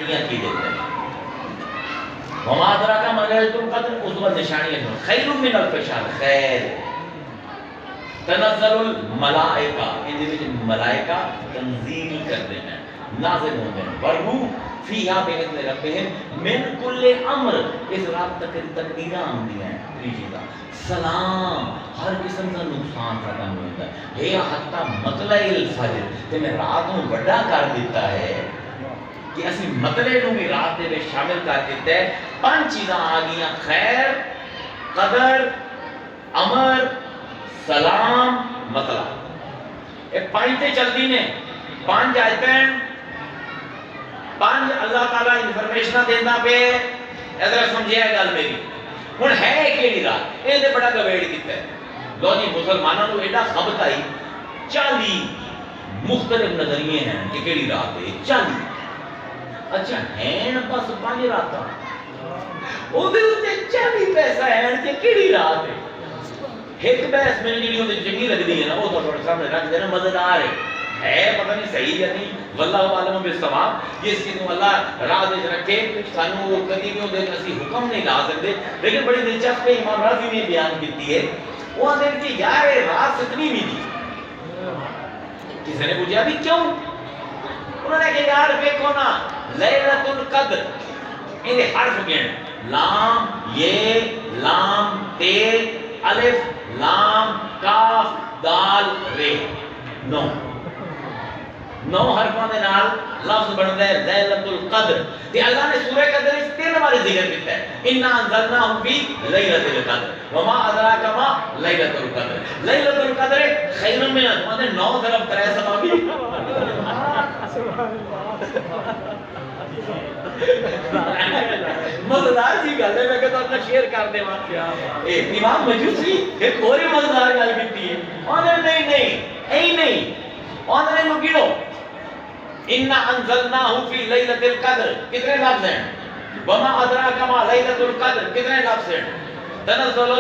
ترقیاں کی دیتے ہیں. وما ادراک ما لیلۃ القدر اس وقت نشانی ہے خیر من الف شہر خیر تنزل الملائکہ ان وچ ملائکہ تنزیل کرتے ہیں نازل ہوتے ہیں والروح فیہا باذن ربہم من کل امر اس رات تک تقدیراں آندی ہیں چیزاں سلام ہر قسم کا نقصان ختم ہوتا ہے ہے حتی مطلع الفجر تے میں رات نوں بڑا کر دیتا ہے کہ اسی مطلع نوں بھی رات دے وچ شامل کر دیتا ہے. 5 چیزاں آ گئیاں خیر قدر امر سلام مطلع یہ 5 تے چلدی نے 5 آیتیں 5 اللہ تعالیٰ انفارمیشن دینا پہ ادھر سمجھے گل میری ہوں ہے کیڑی رات یہ تو بڑا گویڑ کیتا ہے. لو جی مسلمانوں کو ایڈا خبت آئی 40 مختلف نظریے ہیں کہ کیڑی رات ہے 40 اچھا ہیں بس 5 راتاں وہ 40 پیسہ ہے کہ کیڑی رات ہے. ایک بحث میں جی چنگی لگتی ہے نا وہ تو سامنے رکھ دینا مزیدار ہے پتہ نہیں صحیح یا نہیں واللہ عالم بالصواب جس چیز کو اللہ راہ دے رکھے سانو وہ کبھی بھی ہوتے اسی حکم نہیں لا سکتے. لیکن بڑی دلچسپ امام راضی نے بیان کی ہے وہ آتے ہیں کہ یار رات اتنی بھی تھی. کسی نے پوچھا بھی کیوں انہوں نے کہا یار دیکھو نا لیلۃ القدر ان حرف گن لام یہ لام تے الف لام کاف دال رے 9 حرفاں دے نال لفظ بندا ہے لیلۃ القدر تے اللہ نے سورہ قدر اس 3 بار ذکر کیتا ہے انا انزلناہ فی لیلۃ القدر وما ادراک ما لیلۃ القدر لیلۃ القدر خیر من الف 9 ضرب 3 سبابی مزدار جی گل ہے میں کہ تمہیں شیئر کر دے امام مجوسی ایک اور مزدار گل کیتی ہے انہوں نے نہیں انہوں نے گنو انا انزلناہ فی لیلۃ القدر کتنے لفظ ہیں وما ادراک ما لیلۃ القدر کتنے لفظ ہیں تنزل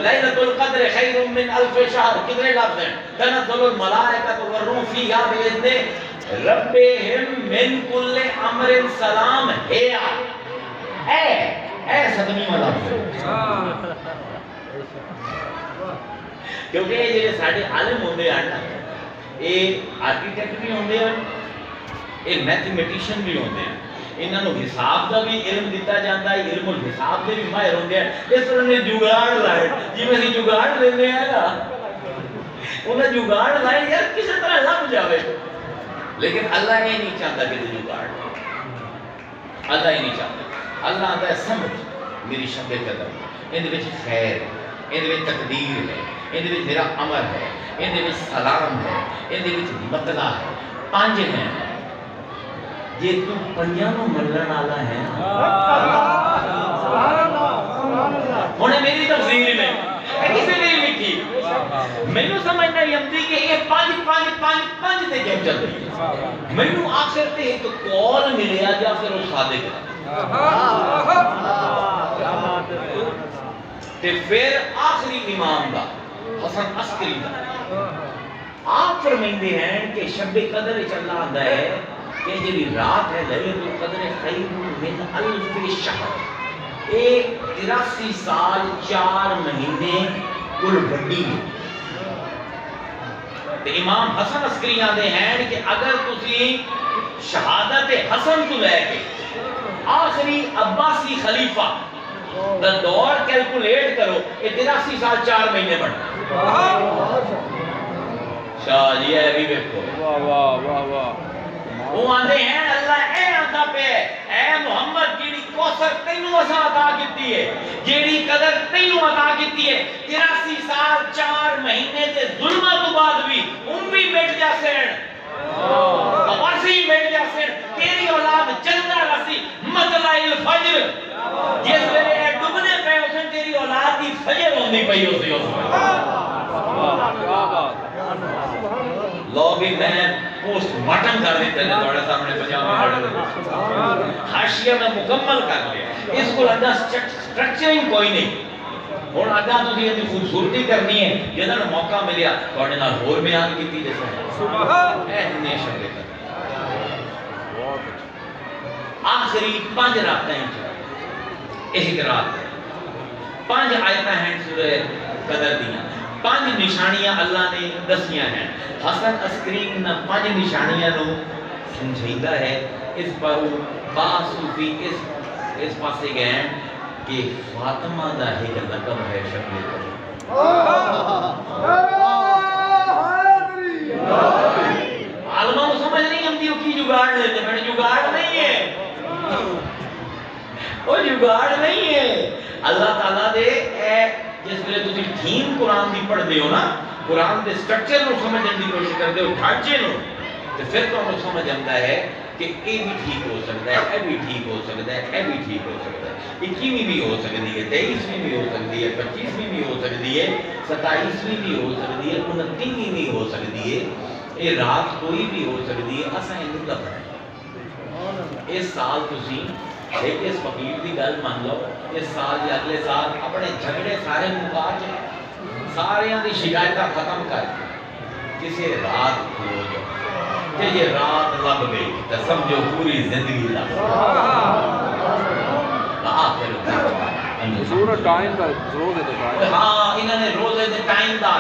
لیلۃ القدر خیر من الف شہر کتنے لفظ ہیں تنزل الملائکۃ والروح فیہا باذن ربہم من کل امر سلام اے ستمی والا کیونکہ یہ سارے عالم ہوندے ہیں نا یہ آرکیٹیکٹ بھی ہوندے ہیں یہ میتھمیٹیشین بھی ہوندے ہیں انہاں نوں حساب دا بھی علم دتا جاندا ہے علم الحساب دے بھی ماہر ہوندے ہیں. اس طرح نے جگاڑ لائے جی میں جگاڑ لیندے ہیں نا انہاں جگاڑ لائے یار کسی طرح لب جاوے لیکن اللہ یہ نہیں چاہتا کہ تو جگاڑ اللہ یہ نہیں چاہتا. اللہ آتا ہے سمجھ میری شب قدر ان دے وچ خیر ان دے وچ تقدیر ہے ان دے وچ میرا امر ہے ان دے وچ سلام ہے ان دے وچ مطلع ہے 5 ہیں جے تو پنجاں نوں منن والا ہے ہن میری تفسیر میں کسی نے لکھی مینوں سمجھ نہیں آتی کہ یہ 5 تے کیوں چل رہی ہے. مینوں آخر تے ایک قول ملیا یا پھر وہ صادق تے پھر آخری امام دا حسن عسکری دا آپ فرمائندے ہیں کہ شب قدر وچ اللہ آندا ہے کہ جڑی رات ہے لیلۃ القدر خیر من الف شہر 83 سال 4 مہینے کل بڑی ہے. امام حسن عسکری آندے ہیں کہ اگر تسی شہادت حسن تو لے کے آخری عباسی خلیفہ دا دور کیلکولیٹ کرو 83 سال 4 مہینے بڑھتا شاہ جی ہے بھی دیکھو وہ آندے ہیں اللہ اے آتا پہ اے محمد جیڑی کوثر تینوں اساں عطا کیتی ہے جیڑی قدر تینوں عطا کیتی ہے 83 سال 4 مہینے دے ظلماں تو بعد بھی بھی مٹ جاسن واسی مٹ جاسن تیری اولاد چلدا رسی مطلع الفجر جس ویلے ڈوبنے پے اسن تیری اولاد دی فجر ہوندی پئی ہوسی لو بھی میں پوسٹ مارٹم کر دیتے ہیں تھوڑے سامنے 50 منٹ حاشیہ میں مکمل کر لیا اس کو اندر سٹرکچرنگ کوئی نہیں ہوں اگاں تسی یہ خوبصورتی کرنی ہے جہاں موقع ملیا تھوڑے نال ہور بیان کیتی جیسے سبحان اللہ آخری 5 راتیں ایک رات 5 آیتیں ہیں سورہ قدر دیاں 5 نشانیاں اللہ نے دسیاں ہیں حسن عسکری نہ 5 نشانیاں نو سمجھیدہ ہے اس پر باصوفی اس پاسے گئے ہیں کہ فاطمہ دا ایک لقب ہے شکل پر عالمہ کو سمجھ نہیں ہمتی وہ کی جگاڑ لیتے میں جگاڑ نہیں ہے وہ جگاڑ نہیں ہے اللہ تعالیٰ دے جس ویلے تسی تھیم قرآن دی پڑھ دے ہو نا قرآن دے سٹرکچر نو سمجھن دی کوشش کر دے ہو ڈھانچے نو تو پھر تو ہمیں سمجھ آتا ہے کہ یہ بھی ٹھیک ہو سکتا ہے یہ بھی ٹھیک ہو سکتا ہے یہ بھی ٹھیک ہو سکتا ہے 21ویں بھی ہو سکتی ہے 23ویں بھی ہو سکتی ہے 25ویں بھی ہو سکتی ہے 27ویں بھی ہو سکتی ہے 29ویں بھی ہو سکتی ہے یہ رات کوئی بھی ہو سکتی ہے اساں یہ نہیں پتہ اس سال تسی ایک اس فقیر کی گل مان لو اس سال یا اگلے سال اپنے جھگڑے سارے مکا چ سارے دی شکایتیں ختم کر کسی رات کھو جاؤ کہ یہ رات لگ گئی تو سمجھو پوری زندگی لگ گئی پورا ٹائم کا روزے دا ہاں انہوں نے روزے دے ٹائم دا